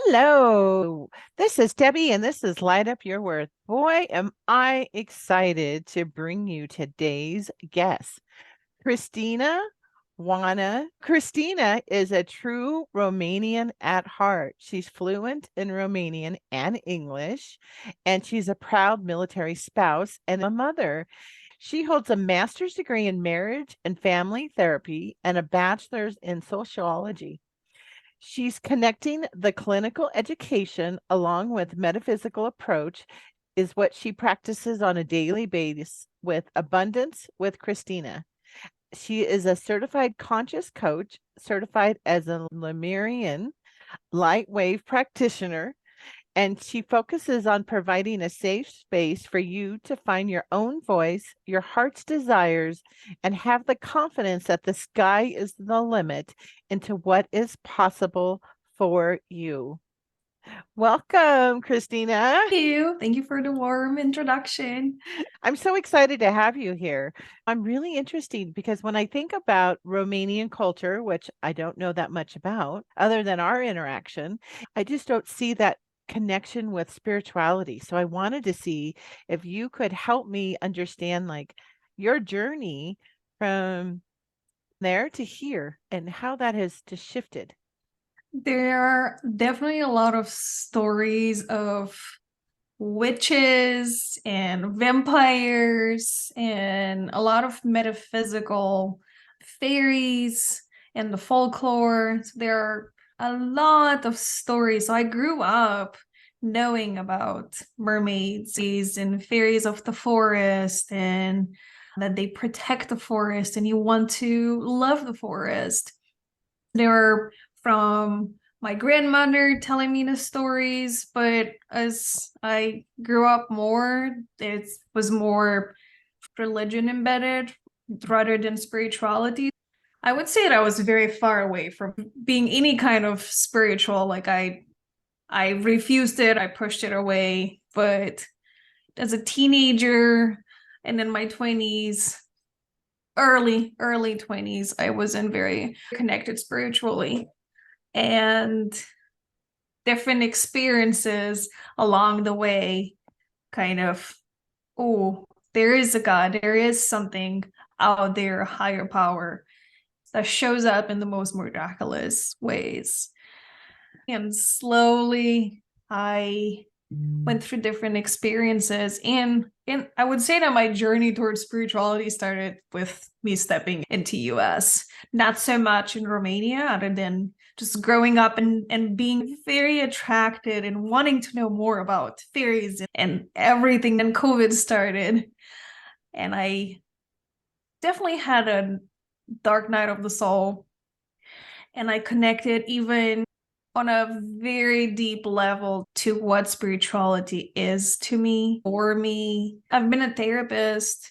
Hello, this is Debbie, and this is Light Up Your Worth. Boy, am I excited to bring you today's guest, Cristina-Oana. Cristina is a true Romanian at heart. She's fluent in Romanian and English, and she's a proud military spouse and a mother. She holds a master's degree in marriage and family therapy and a bachelor's in sociology. She's connecting the clinical education along with metaphysical approach is what she practices on a daily basis with Abundance with Christina. She is a certified conscious coach, certified as a Lemurian Lightwave Practitioner, and she focuses on providing a safe space for you to find your own voice, your heart's desires, and have the confidence that the sky is the limit into what is possible for you. Welcome, Christina. Thank you. Thank you for the warm introduction. I'm so excited to have you here. I'm really interested because when I think about Romanian culture, which I don't know that much about other than our interaction, I just don't see that connection with spirituality. So I wanted to see if you could help me understand like your journey from there to here and how that has just shifted. There are definitely a lot of stories of witches and vampires and a lot of metaphysical fairies and the folklore. So there are a lot of stories. So I grew up knowing about mermaids and fairies of the forest and that they protect the forest and you want to love the forest. They were from my grandmother telling me the stories, but as I grew up more, it was more religion embedded rather than spirituality. I would say that I was very far away from being any kind of spiritual. Like I refused it, I pushed it away. But as a teenager and in my 20s, early 20s, I wasn't very connected spiritually. And different experiences along the way kind of, oh, there is a God, there is something out there, a higher power that shows up in the most miraculous ways. And slowly I went through different experiences, and I would say that my journey towards spirituality started with me stepping into US, not so much in Romania, other than just growing up and being very attracted and wanting to know more about fairies and everything. Then COVID started, and I definitely had a dark night of the soul, and I connected even on a very deep level to what spirituality is to me, for me. I've been a therapist.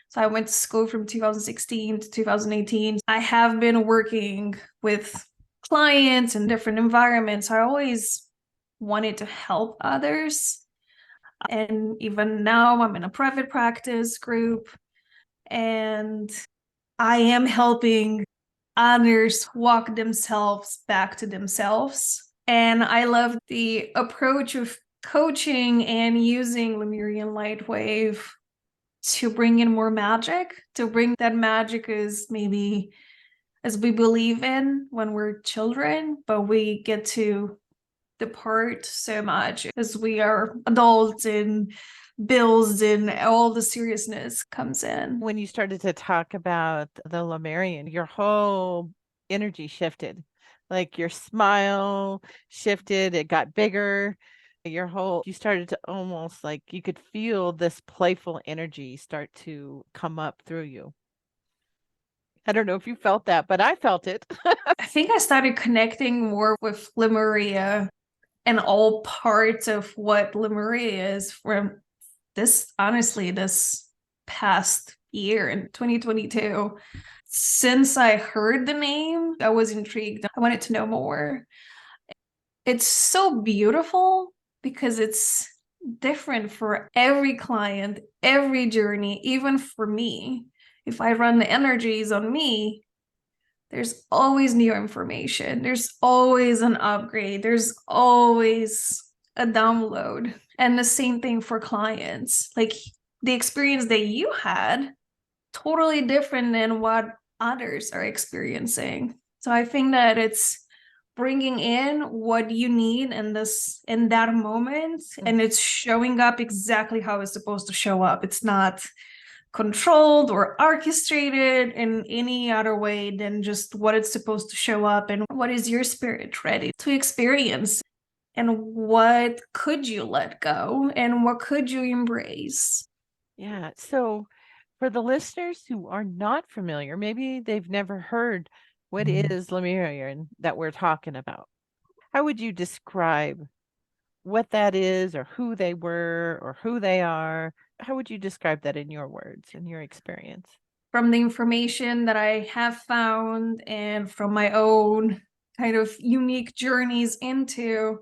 So I went to school from 2016 to 2018. I have been working with clients in different environments. I always wanted to help others. And even now I'm in a private practice group and I am helping others walk themselves back to themselves. And I love the approach of coaching and using Lemurian Lightwave to bring in more magic, to bring that magic as maybe as we believe in when we're children, but we get to depart so much as we are adults and bills and all the seriousness comes in. When you started to talk about the Lemurian, your whole energy shifted. Like your smile shifted, it got bigger. You started to almost like you could feel this playful energy start to come up through you. I don't know if you felt that, but I felt it. I think I started connecting more with Lemuria and all parts of what Lemuria is from this past year in 2022. Since I heard the name, I was intrigued. I wanted to know more. It's so beautiful because it's different for every client, every journey, even for me. If I run the energies on me, There's always new information. There's always an upgrade. There's always a download. And the same thing for clients. Like the experience that you had, totally different than what others are experiencing. So I think that it's bringing in what you need in that moment, and it's showing up exactly how it's supposed to show up. It's not controlled or orchestrated in any other way than just what it's supposed to show up, and what is your spirit ready to experience, and what could you let go and what could you embrace. Yeah. So for the listeners who are not familiar, maybe they've never heard what is Lemurian that we're talking about. How would you describe what that is, or who they were, or who they are? How would you describe that in your words, in your experience? From the information that I have found and from my own kind of unique journeys into,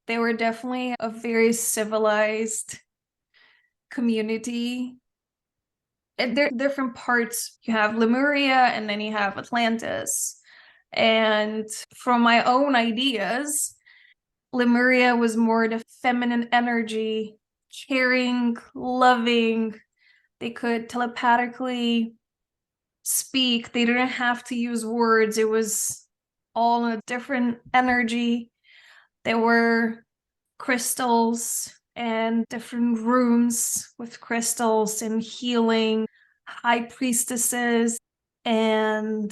they were definitely a very civilized community. And there are different parts. You have Lemuria and then you have Atlantis. And from my own ideas, Lemuria was more the feminine energy, caring, loving. They could telepathically speak. They didn't have to use words. It was all a different energy. There were crystals and different rooms with crystals and healing, high priestesses, and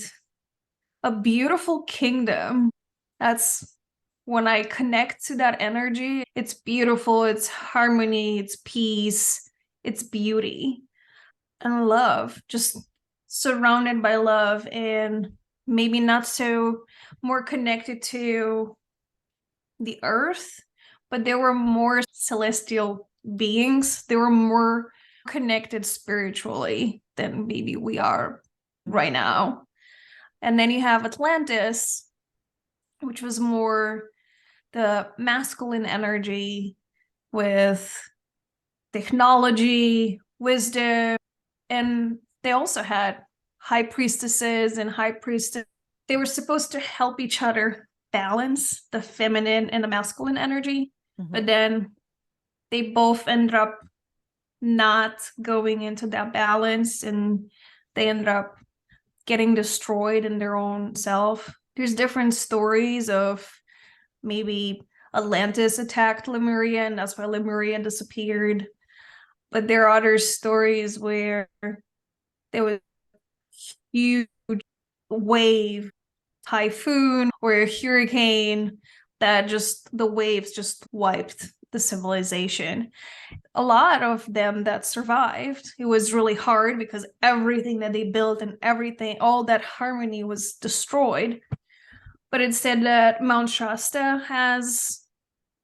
a beautiful kingdom. That's when I connect to that energy. It's beautiful, it's harmony, it's peace, it's beauty and love, just surrounded by love, and maybe not so more connected to the earth, but there were more celestial beings. They were more connected spiritually than maybe we are right now. And then you have Atlantis, which was more the masculine energy with technology, wisdom, and they also had high priestesses and high priestess. They were supposed to help each other balance the feminine and the masculine energy, but then they both ended up not going into that balance, and they ended up getting destroyed in their own self. There's different stories of maybe Atlantis attacked Lemuria and that's why Lemuria disappeared. But there are other stories where there was a huge wave, typhoon, or a hurricane that just the waves just wiped the civilization. A lot of them that survived, it was really hard because everything that they built and everything, all that harmony was destroyed. But it said that Mount Shasta has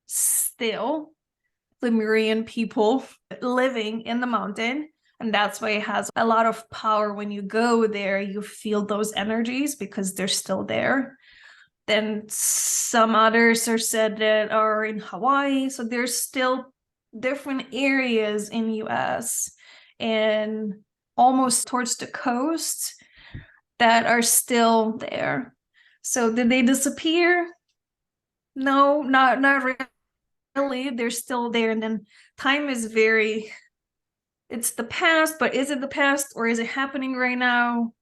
still Lemurian people living in the mountain. And that's why it has a lot of power. When you go there, you feel those energies because they're still there. Then some others are said that are in Hawaii. So there's still different areas in US and almost towards the coast that are still there. So did they disappear? No, not really. They're still there. And then time is very, it's the past, but is it the past or is it happening right now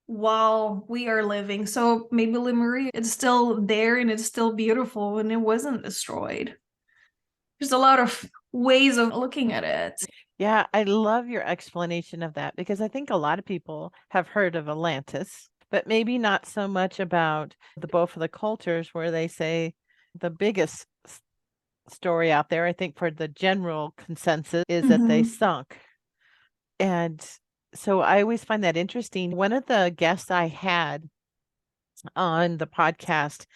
while we are living? So maybe Lemuria, it's still there and it's still beautiful and it wasn't destroyed. There's a lot of ways of looking at it. Yeah, I love your explanation of that, because I think a lot of people have heard of Atlantis, but maybe not so much about both of the cultures, where they say the biggest story out there, I think for the general consensus, is that they sunk. And so I always find that interesting. One of the guests I had on the podcast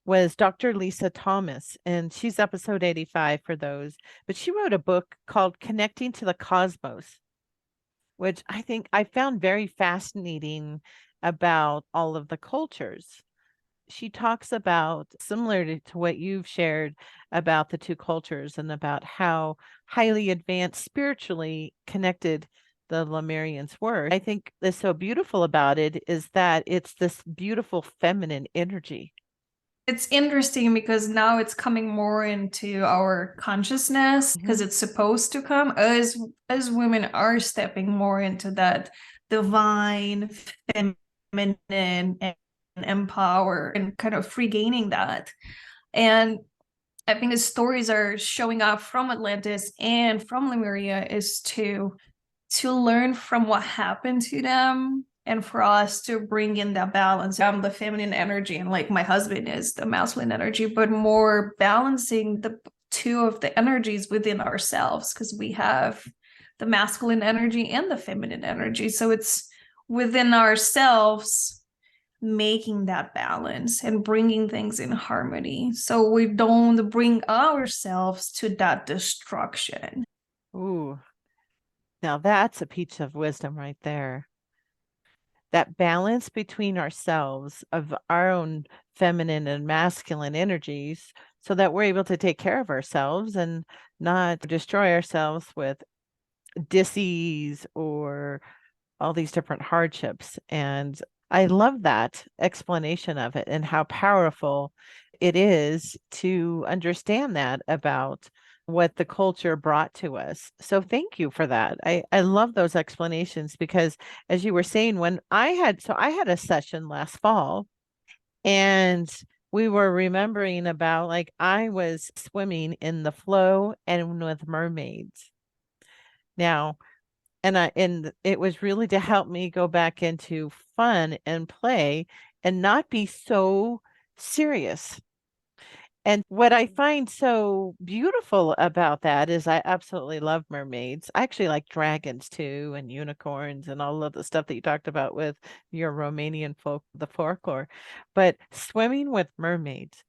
was Dr. Lisa Thomas, and she's episode 85 for those. But she wrote a book called Connecting to the Cosmos, which I think I found very fascinating about all of the cultures. She talks about, similar to what you've shared about the two cultures, and about how highly advanced, spiritually connected the Lemurians were. I think that's so beautiful about it is that it's this beautiful feminine energy. It's interesting because now it's coming more into our consciousness because it's supposed to come as women are stepping more into that divine feminine and empower and kind of regaining that. And I think the stories are showing up from Atlantis and from Lemuria is to learn from what happened to them and for us to bring in that balance. I'm the feminine energy and like my husband is the masculine energy, but more balancing the two of the energies within ourselves because we have the masculine energy and the feminine energy. So it's within ourselves making that balance and bringing things in harmony so we don't bring ourselves to that destruction. Ooh, now that's a peach of wisdom right there. That balance between ourselves of our own feminine and masculine energies so that we're able to take care of ourselves and not destroy ourselves with disease or all these different hardships. And I love that explanation of it and how powerful it is to understand that about what the culture brought to us. So thank you for that. I love those explanations because as you were saying, I had a session last fall and we were remembering about like I was swimming in the flow and with mermaids. Now, and it was really to help me go back into fun and play and not be so serious. And what I find so beautiful about that is I absolutely love mermaids. I actually like dragons too, and unicorns and all of the stuff that you talked about with your Romanian the folklore. But swimming with mermaids,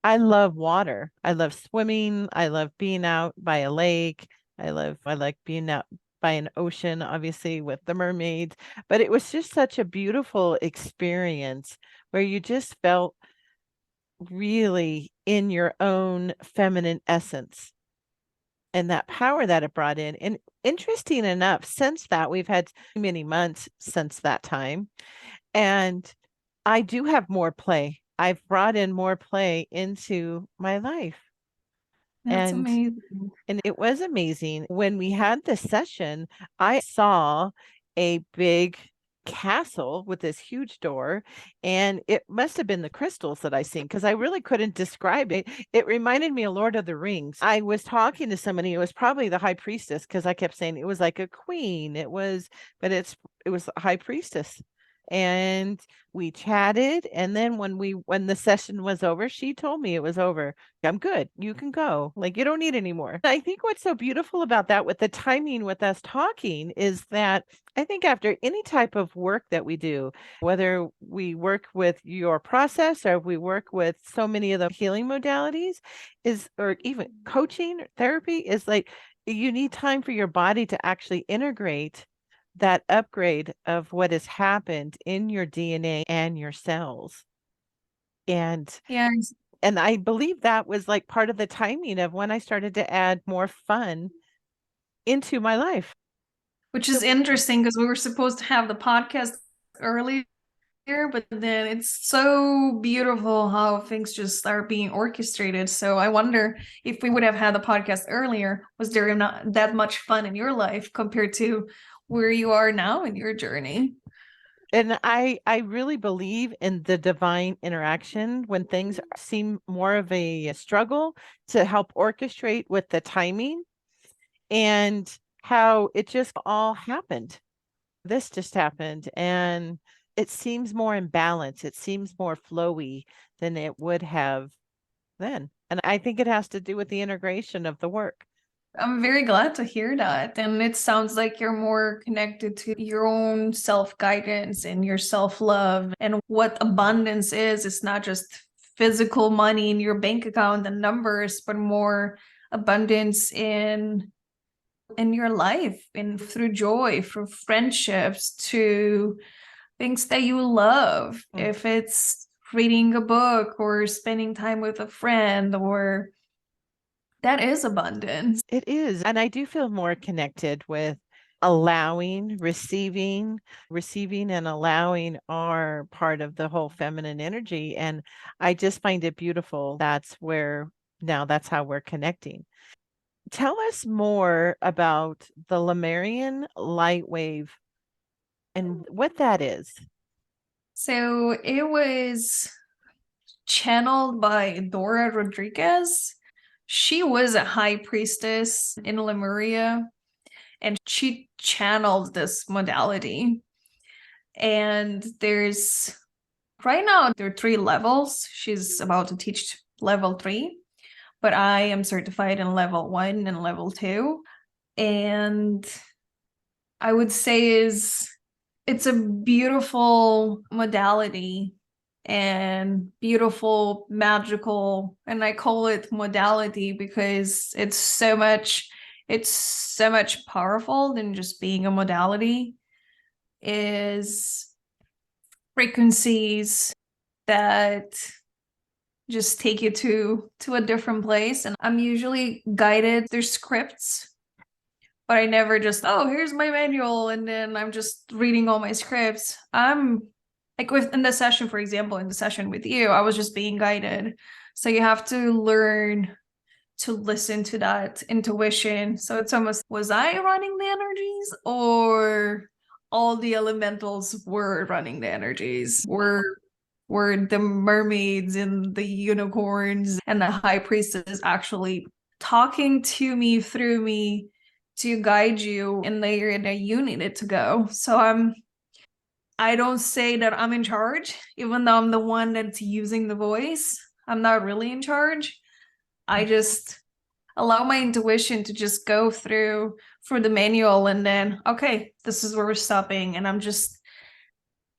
I love water. I love swimming. I love being out by a lake. I like being out by an ocean, obviously with the mermaids. But it was just such a beautiful experience where you just felt really in your own feminine essence and that power that it brought in. And interesting enough, since that, we've had many months since that time. And I do have more play. I've brought in more play into my life. That's And amazing. and it was amazing. When we had this session, I saw a big castle with this huge door, and it must have been the crystals that I seen because I really couldn't describe it. It reminded me of Lord of the Rings. I was talking to somebody, it was probably the high priestess because I kept saying it was like a queen. But it was a high priestess. And we chatted, and then when the session was over, she told me it was over. I'm good. You can go. Like, you don't need any more. I think what's so beautiful about that with the timing with us talking is that I think after any type of work that we do, whether we work with your process or we work with so many of the healing modalities, or even coaching, therapy, is like you need time for your body to actually integrate that upgrade of what has happened in your DNA and your cells. And Yeah, and I believe that was like part of the timing of when I started to add more fun into my life. which is interesting because we were supposed to have the podcast earlier, but then it's so beautiful how things just are being orchestrated. So I wonder if we would have had the podcast earlier, was there not that much fun in your life compared to where you are now in your journey? And I really believe in the divine interaction when things seem more of a struggle to help orchestrate with the timing and how it just all happened. This just happened and it seems more in balance. It seems more flowy than it would have then. And I think it has to do with the integration of the work. I'm very glad to hear that. And it sounds like you're more connected to your own self-guidance and your self-love and what abundance is. It's not just physical money in your bank account and numbers, but more abundance in your life and through joy, through friendships, to things that you love. Mm. If it's reading a book or spending time with a friend, or that is abundance. It is. And I do feel more connected with allowing, receiving and allowing are part of the whole feminine energy. And I just find it beautiful. That's how we're connecting. Tell us more about the Lemurian Lightwave and what that is. So it was channeled by Dora Rodriguez. She was a high priestess in Lemuria, and she channeled this modality. And right now, there are 3 levels. She's about to teach level 3, but I am certified in level 1 and level 2. And I would say it's a beautiful modality and beautiful magical, and I call it modality because it's so much powerful than just being a modality. Is frequencies that just take you to a different place, and I'm usually guided. There's scripts, but I never just, oh, here's my manual, and then I'm just reading all my scripts. I'm like in the session, for example, in the session with you, I was just being guided. So you have to learn to listen to that intuition. So it's almost, was I running the energies, or all the elementals were running the energies? Were the mermaids and the unicorns and the high priestess actually talking to me through me to guide you in the area that you needed to go? So I don't say that I'm in charge, even though I'm the one that's using the voice. I'm not really in charge. I just allow my intuition to just go through for the manual, and then, okay, this is where we're stopping, and I'm just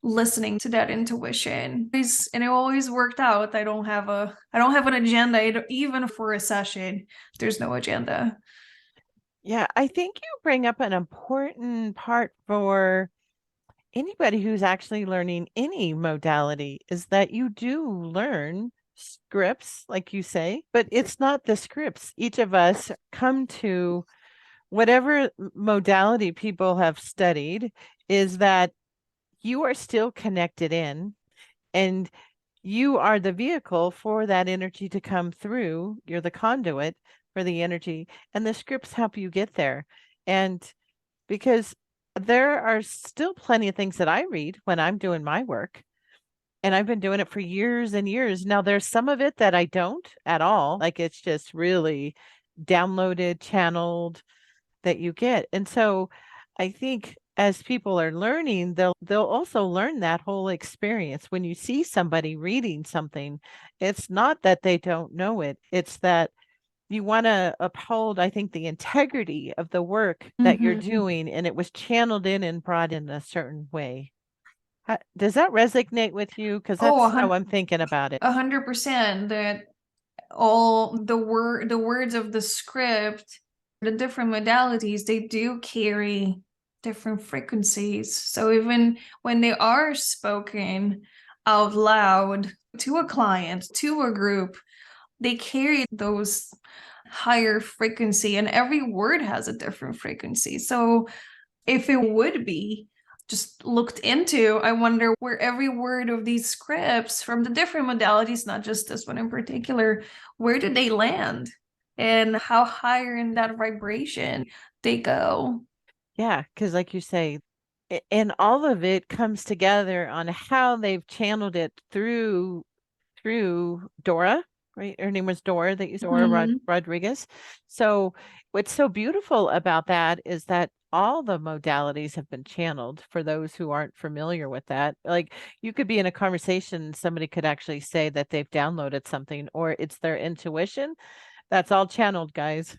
listening to that intuition. And it always worked out. I don't have an agenda, even for a session. There's no agenda. Yeah, I think you bring up an important part for anybody who's actually learning any modality, is that you do learn scripts, like you say, but it's not the scripts. Each of us come to whatever modality people have studied, is that you are still connected in, and you are the vehicle for that energy to come through. You're the conduit for the energy, and the scripts help you get there. And because there are still plenty of things that I read when I'm doing my work, and I've been doing it for years and years. Now, there's some of it that I don't at all. Like, it's just really downloaded, channeled, that you get. And so I think as people are learning, they'll also learn that whole experience. When you see somebody reading something, it's not that they don't know it. It's that you want to uphold, I think, the integrity of the work that you're doing, and it was channeled in and brought in a certain way. Does that resonate with you? Because Oh, that's how I'm thinking about it. 100%. That all the words of the script, the different modalities, they do carry different frequencies. So even when they are spoken out loud to a client, to a group, they carry those higher frequency, and every word has a different frequency. So if it would be just looked into, I wonder where every word of these scripts from the different modalities, not just this one in particular, where do they land, and how higher in that vibration they go. Yeah, because like you say, and all of it comes together on how they've channeled it through Dora, right? Her name was Dora, that you Dora Rodriguez. So what's so beautiful about that is that all the modalities have been channeled for those who aren't familiar with that. Like, you could be in a conversation, somebody could actually say that they've downloaded something, or it's their intuition. That's all channeled, guys.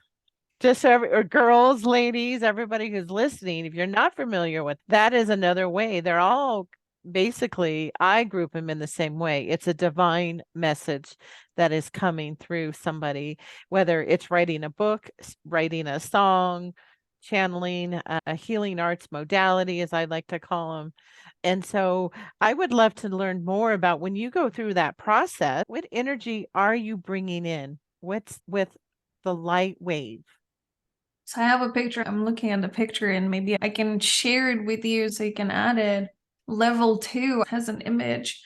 Just so or girls, ladies, everybody who's listening, if you're not familiar with that, is another way. They're all basically, I group them in the same way. It's a divine message that is coming through somebody, whether it's writing a book, writing a song, channeling a healing arts modality, as I like to call them. And so I would love to learn more about, when you go through that process, what energy are you bringing in? What's with the light wave? So I have a picture. I'm looking at the picture and maybe I can share it with you so you can add it. Level 2 has an image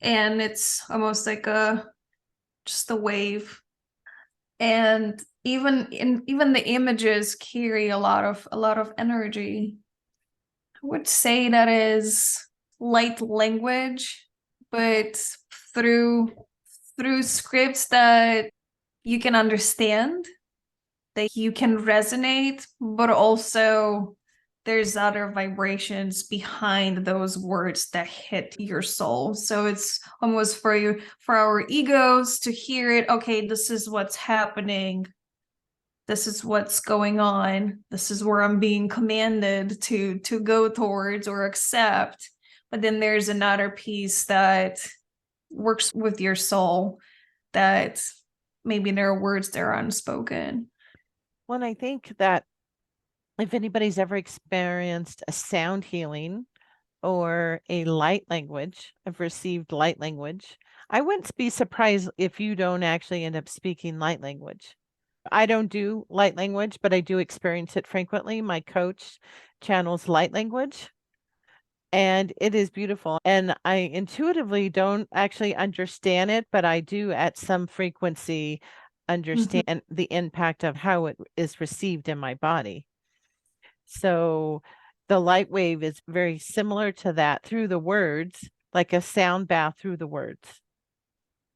and it's almost like just a wave. And even the images carry a lot of energy. I would say that is light language, but through scripts that you can understand, that you can resonate, but also there's other vibrations behind those words that hit your soul. So it's almost for you, for our egos to hear it. Okay, this is what's happening. This is what's going on. This is where I'm being commanded to go towards or accept. But then there's another piece that works with your soul, that maybe there are words that are unspoken. Well, I think that if anybody's ever experienced a sound healing or a light language, I've received light language. I wouldn't be surprised if you don't actually end up speaking light language. I don't do light language, but I do experience it frequently. My coach channels light language, and it is beautiful. And I intuitively don't actually understand it, but I do at some frequency understand the impact of how it is received in my body. So the light wave is very similar to that through the words, like a sound bath through the words.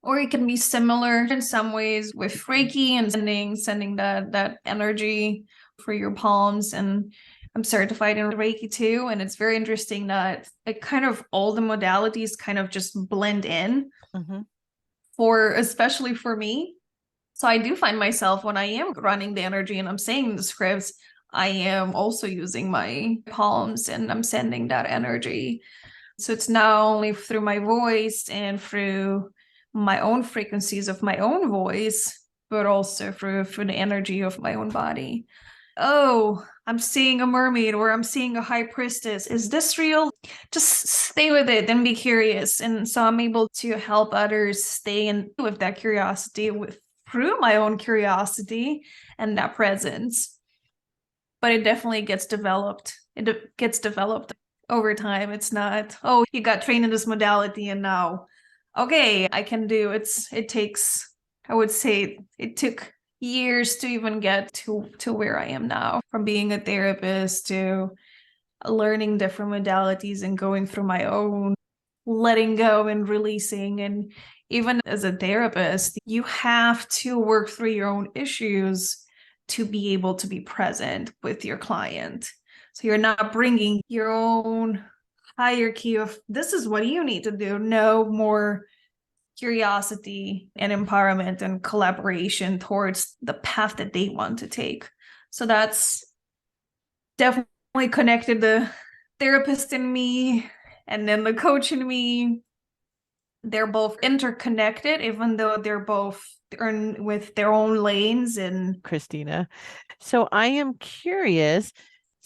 Or it can be similar in some ways with Reiki and sending that energy for your palms. And I'm certified in Reiki too. And it's very interesting that it kind of all the modalities kind of just blend in for, especially for me. So I do find myself when I am running the energy and I'm saying the scripts, I am also using my palms and I'm sending that energy. So it's not only through my voice and through my own frequencies of my own voice, but also through the energy of my own body. Oh, I'm seeing a mermaid or I'm seeing a high priestess. Is this real? Just stay with it and be curious. And so I'm able to help others stay in with that curiosity through my own curiosity and that presence. But it definitely gets developed. It gets developed over time. It's not, oh, you got trained in this modality and now, okay, I can do it. It takes, I would say it took years to even get to where I am now, from being a therapist to learning different modalities and going through my own letting go and releasing. And even as a therapist, you have to work through your own issues to be able to be present with your client. So you're not bringing your own hierarchy of this is what you need to do. No, more curiosity and empowerment and collaboration towards the path that they want to take. So that's definitely connected the therapist in me and then the coach in me. They're both interconnected, even though they're both with their own lanes. And Christina, so I am curious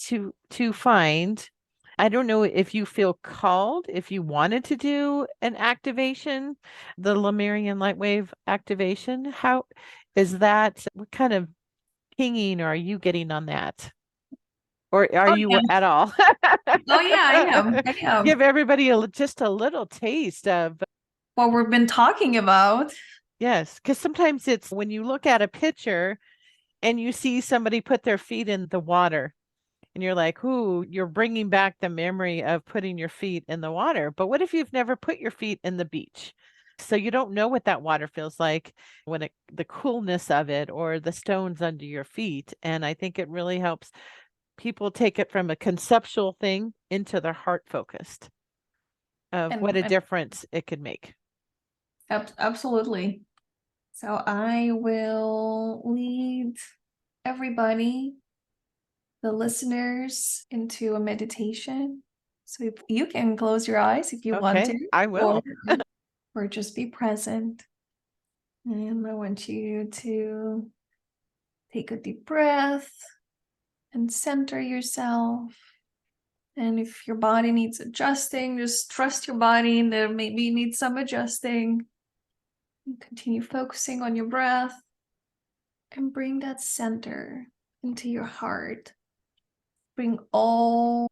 to find, I don't know if you feel called, if you wanted to do an activation, the Lemurian Lightwave activation. How is that? What kind of pinging are you getting on that? Or are oh you yeah, at all? oh yeah, I am. Give everybody just a little taste of, What we've been talking about. yes, because sometimes it's when you look at a picture and you see somebody put their feet in the water and you're like, ooh, you're bringing back the memory of putting your feet in the water. But what if you've never put your feet in the beach? So you don't know what that water feels like when the coolness of it or the stones under your feet. And I think it really helps people take it from a conceptual thing into their heart focused of what a And difference it could make. absolutely. So I will lead everybody, the listeners, into a meditation. So if you can close your eyes if you want Okay, to, I or will. or just be present. And I want you to take a deep breath and center yourself. And if your body needs adjusting, just trust your body that maybe needs some adjusting. And continue focusing on your breath and bring that center into your heart. Bring all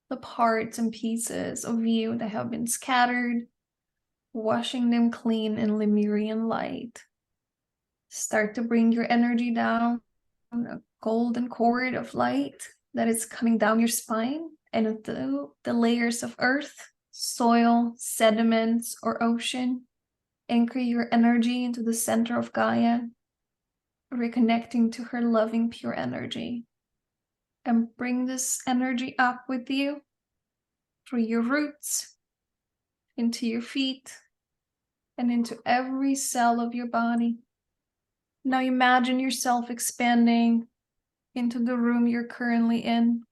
the parts and pieces of you that have been scattered, washing them clean in Lemurian light. Start to bring your energy down, a golden cord of light that is coming down your spine and through the layers of earth, soil, sediments, or ocean. Anchor your energy into the center of Gaia, reconnecting to her loving, pure energy. And bring this energy up with you through your roots, into your feet, and into every cell of your body. Now imagine yourself expanding into the room you're currently in,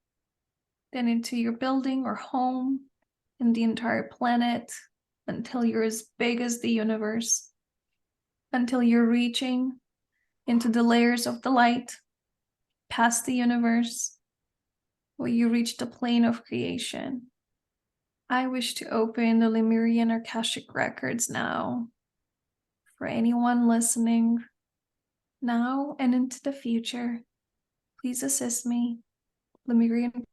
then into your building or home, and the entire planet, until you're as big as the universe, until you're reaching into the layers of the light, past the universe, where you reach the plane of creation. I wish to open the Lemurian Akashic records now. For anyone listening, now and into the future, please assist me. Lemurian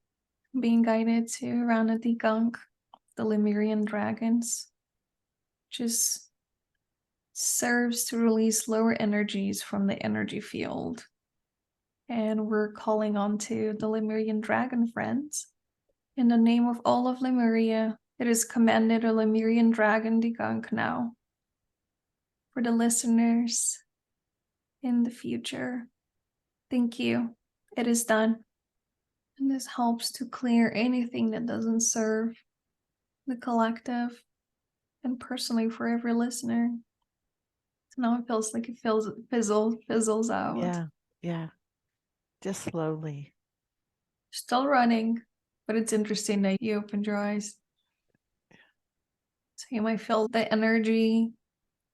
being guided to Rana the Gunk, the Lemurian dragons, just serves to release lower energies from the energy field. And we're calling on to the Lemurian dragon friends. In the name of all of Lemuria, it is commanded a Lemurian dragon degunk now. For the listeners in the future, thank you. It is done. And this helps to clear anything that doesn't serve the collective and personally for every listener. So now it feels like fizzles out. Yeah. Yeah. Just slowly. Still running, but it's interesting that you opened your eyes. So you might feel the energy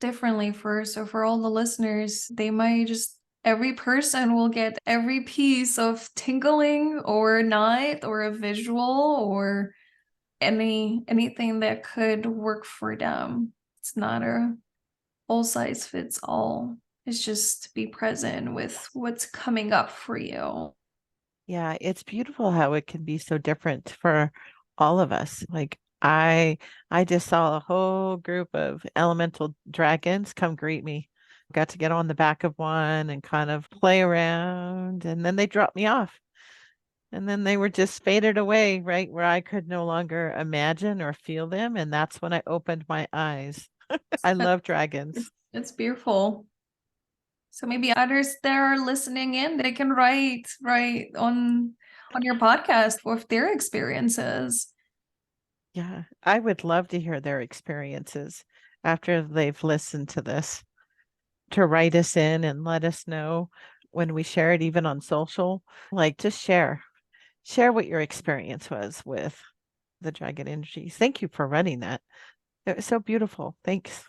differently so for all the listeners, they might just, every person will get every piece of tingling or not, or a visual or anything that could work for them. It's not a all size fits all. It's just be present with what's coming up for you. Yeah, it's beautiful how it can be so different for all of us. Like I just saw a whole group of elemental dragons come greet me. Got to get on the back of one and kind of play around, and then they dropped me off. And then they were just faded away right where I could no longer imagine or feel them. And that's when I opened my eyes. I love dragons. It's beautiful. So maybe others that are listening in, they can write on your podcast with their experiences. Yeah, I would love to hear their experiences after they've listened to this, to write us in and let us know when we share it, even on social. Like, just share what your experience was with the dragon energies. Thank you for running that. It was so beautiful. Thanks.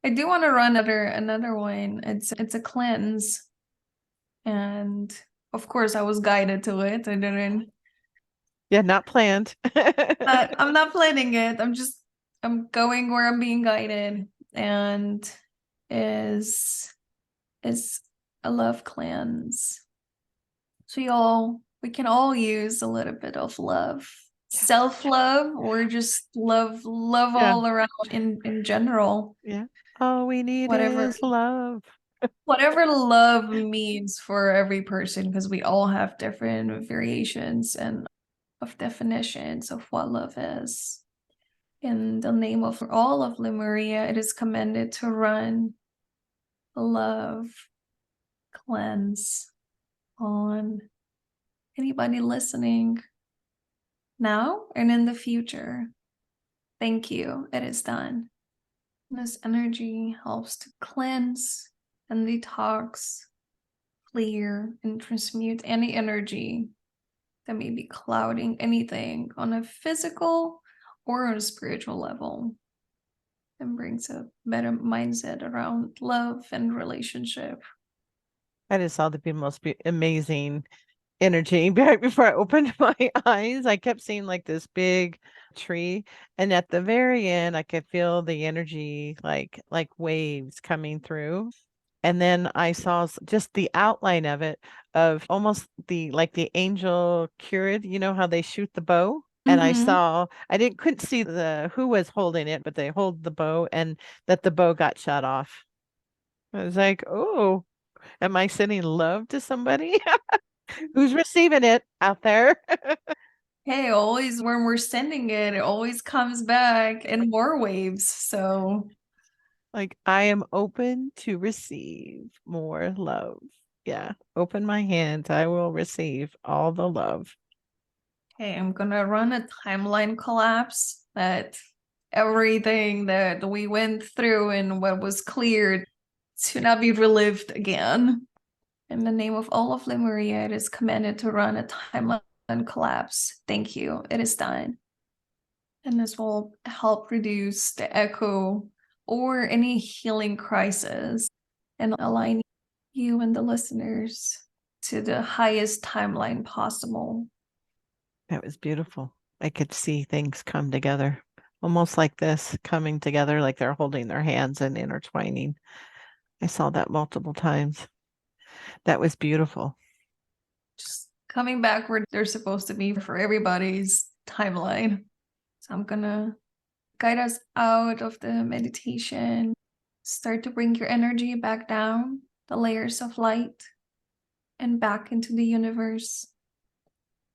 I do want to run another one. It's a cleanse. And of course I was guided to it. I didn't Yeah, not planned. I'm not planning it. I'm going where I'm being guided, and is a love cleanse. So we can all use a little bit of love. Yeah. Self-love or just love Yeah. all around in general. Yeah. All we need Whatever is love. whatever love means for every person, because we all have different variations and of definitions of what love is. In the name of all of Lemuria, it is commanded to run a love cleanse on anybody listening now and in the future. Thank you. It is done. This energy helps to cleanse and detox, clear, and transmute any energy that may be clouding anything on a physical or on a spiritual level, and brings a better mindset around love and relationship. I just saw the most amazing energy right before I opened my eyes. I kept seeing like this big tree, and at the very end, I could feel the energy like waves coming through. And then I saw just the outline of it, of almost like the angel cured, you know how they shoot the bow? And Mm-hmm. I couldn't see who was holding it, but they hold the bow and that the bow got shot off. I was like, oh, am I sending love to somebody? Who's receiving it out there? Hey, always when we're sending it, it always comes back in more waves. So, Like, I am open to receive more love. Yeah, open my hands. I will receive all the love. hey, I'm gonna run a timeline collapse that everything that we went through and what was cleared to not be relived again. In the name of all of Lemuria, it is commanded to run a timeline collapse. Thank you. It is done. And this will help reduce the echo or any healing crisis and align you and the listeners to the highest timeline possible. That was beautiful. I could see things come together, almost like this, coming together, like they're holding their hands and intertwining. I saw that multiple times. That was beautiful. Just coming back where they're supposed to be for everybody's timeline. So I'm gonna guide us out of the meditation. Start to bring your energy back down the layers of light and back into the universe,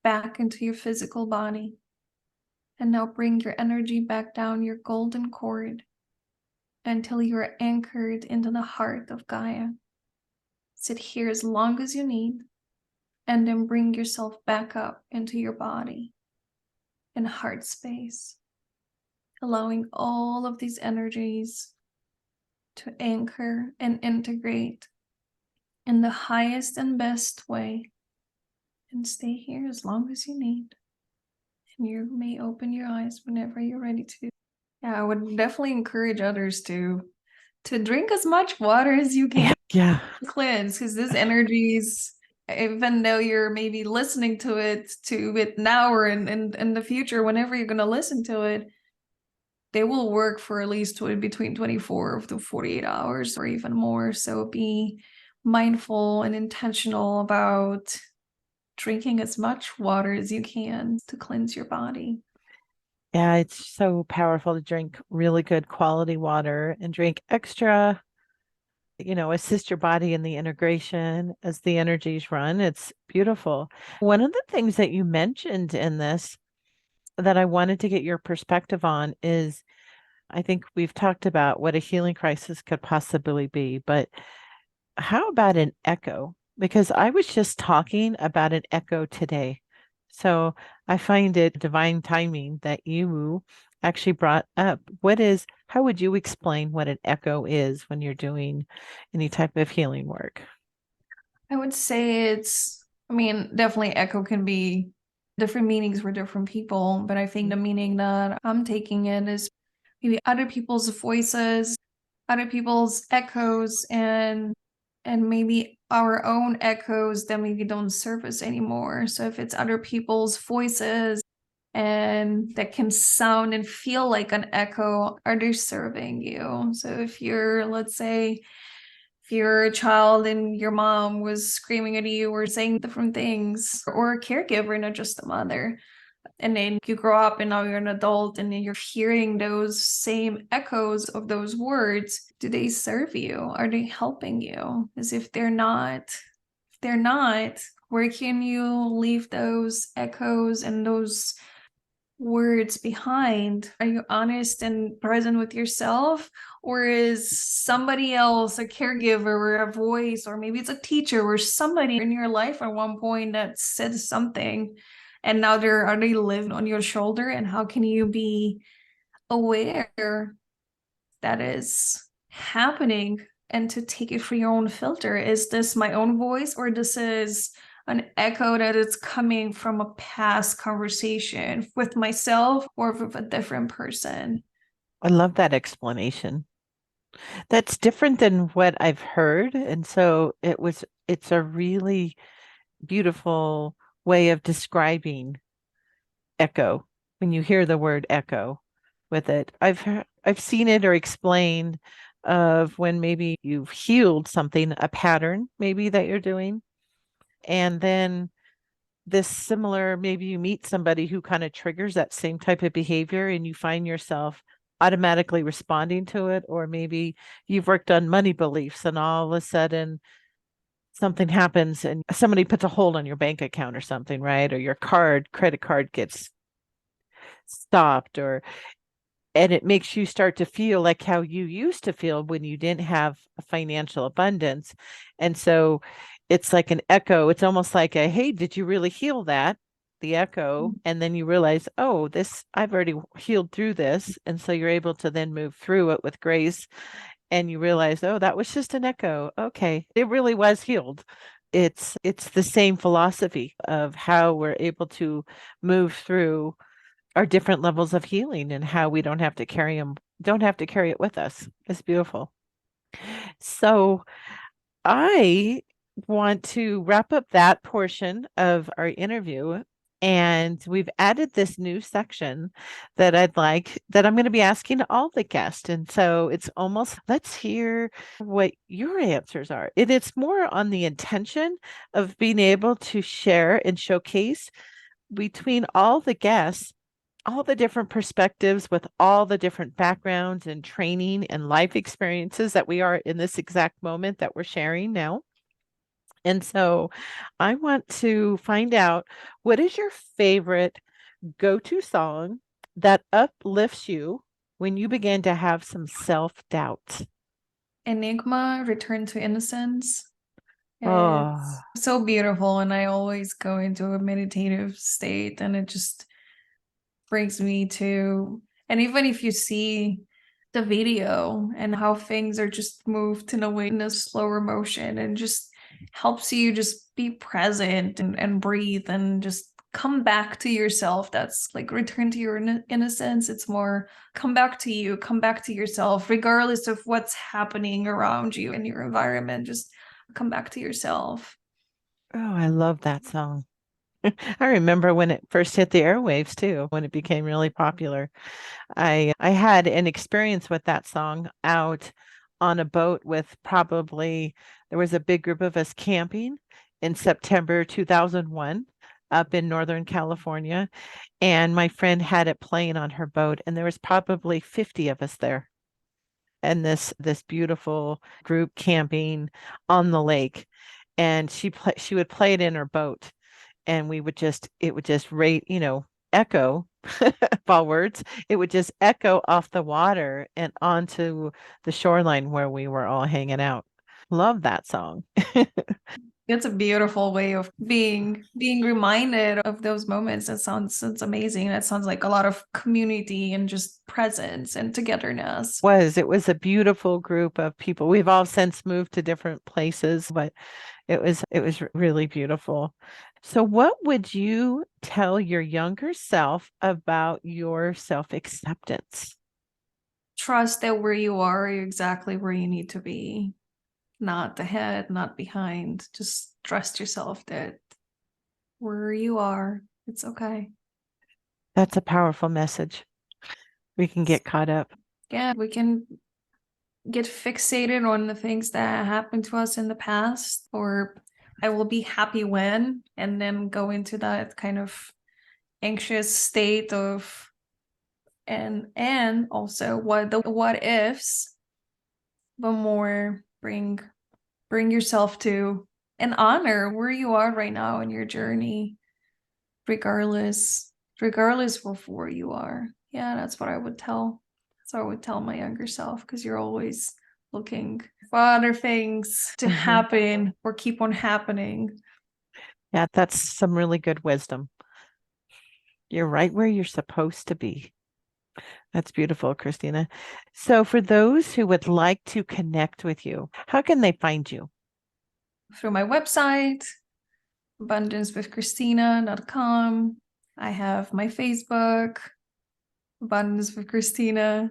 back into your physical body. And now bring your energy back down your golden cord until you are anchored into the heart of Gaia. Sit here as long as you need, and then bring yourself back up into your body and heart space, allowing all of these energies to anchor and integrate in the highest and best way. And stay here as long as you need. And you may open your eyes whenever you're ready to. Yeah, I would definitely encourage others to drink as much water as you can. Yeah. Cleanse, because these energies, even though you're maybe listening to it now or in the future, whenever you're gonna listen to it, they will work for at least between 24 to 48 hours or even more. So be mindful and intentional about drinking as much water as you can to cleanse your body. Yeah, it's so powerful to drink really good quality water and drink extra, assist your body in the integration as the energies run. It's beautiful. One of the things that you mentioned in this that I wanted to get your perspective on is I think we've talked about what a healing crisis could possibly be, but how about an echo? Because I was just talking about an echo today. So I find it divine timing that you actually brought up how would you explain what an echo is when you're doing any type of healing work? I would say definitely echo can be different meanings for different people, but I think the meaning that I'm taking it is maybe other people's voices, other people's echoes, and maybe our own echoes that maybe don't surface anymore. So if it's other people's voices and that can sound and feel like an echo, are they serving you? So if you're, let's say, if you're a child and your mom was screaming at you or saying different things, or a caregiver, not just a mother, and then you grow up and now you're an adult and then you're hearing those same echoes of those words, do they serve you? Are they helping you? As if they're not, where can you leave those echoes and those words behind? Are you honest and present with yourself? Or is somebody else a caregiver or a voice, or maybe it's a teacher or somebody in your life at one point that said something and now they living on your shoulder? And how can you be aware that is happening and to take it for your own filter? Is this my own voice, or this is an echo that is coming from a past conversation with myself or with a different person? I love that explanation. That's different than what I've heard. And so it's a really beautiful way of describing echo when you hear the word echo with it. I've seen it or explained of when maybe you've healed something, a pattern maybe that you're doing. And then this similar, maybe you meet somebody who kind of triggers that same type of behavior and you find yourself automatically responding to it. Or maybe you've worked on money beliefs and all of a sudden something happens and somebody puts a hold on your bank account or something, right? Or your credit card gets stopped, or and it makes you start to feel like how you used to feel when you didn't have a financial abundance. And so it's like an echo. It's almost like a, hey, did you really heal that? The echo. And then you realize, oh, this, I've already healed through this. And so you're able to then move through it with grace. And you realize, oh, that was just an echo. Okay. It really was healed. It's the same philosophy of how we're able to move through our different levels of healing and how we don't have to carry it with us. It's beautiful. So I want to wrap up that portion of our interview. And we've added this new section that I'm going to be asking all the guests. And so it's almost, let's hear what your answers are. It's more on the intention of being able to share and showcase between all the guests all the different perspectives with all the different backgrounds and training and life experiences that we are in this exact moment that we're sharing now. And so I want to find out, what is your favorite go-to song that uplifts you when you begin to have some self-doubt? Enigma, Return to Innocence. Oh, It's so beautiful, and I always go into a meditative state, and it just brings me to, and even if you see the video and how things are just moved in a way in a slower motion, and just helps you just be present and breathe and just come back to yourself. That's like return to your innocence. It's more come back to you, come back to yourself, regardless of what's happening around you in your environment. Just come back to yourself. oh, I love that song. I remember when it first hit the airwaves too, when it became really popular. I had an experience with that song out on a boat with probably there was a big group of us camping in September 2001 up in Northern California, and my friend had it playing on her boat, and there was probably 50 of us there. And this beautiful group camping on the lake, and she would play it in her boat, and it would just rate, echo forwards. It would just echo off the water and onto the shoreline where we were all hanging out. Love that song. It's a beautiful way of being reminded of those moments. It's amazing. That sounds like a lot of community and just presence and togetherness. It was a beautiful group of people. We've all since moved to different places, but it was really beautiful. So what would you tell your younger self about your self-acceptance? Trust that where you are, you're exactly where you need to be. Not ahead, not behind. Just trust yourself that where you are, it's okay. That's a powerful message. We can get caught up. Yeah, we can get fixated on the things that happened to us in the past, or I will be happy when, and then go into that kind of anxious state of, and also what ifs, but more bring yourself to and honor where you are right now in your journey, regardless of where you are. Yeah, that's what I would tell. That's what I would tell my younger self, because you're always looking for other things to happen or keep on happening. Yeah, that's some really good wisdom. You're right where you're supposed to be. That's beautiful, Christina. So, for those who would like to connect with you, how can they find you? Through my website, abundancewithchristina.com. I have my Facebook, Abundance with Christina,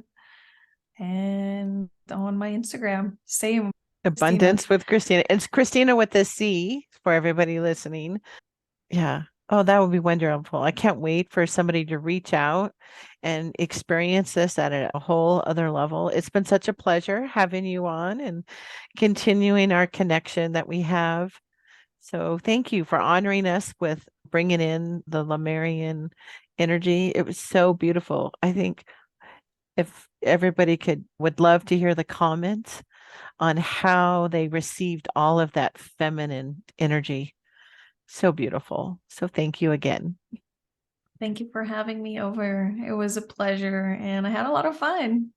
and on my Instagram, same, Christina. Abundance with Christina. It's Christina with a C for everybody listening. Yeah. Oh, that would be wonderful. I can't wait for somebody to reach out and experience this at a whole other level. It's been such a pleasure having you on and continuing our connection that we have. So thank you for honoring us with bringing in the Lemurian energy. It was so beautiful. I think if everybody would love to hear the comments on how they received all of that feminine energy. So beautiful. So thank you again. Thank you for having me over. It was a pleasure and I had a lot of fun.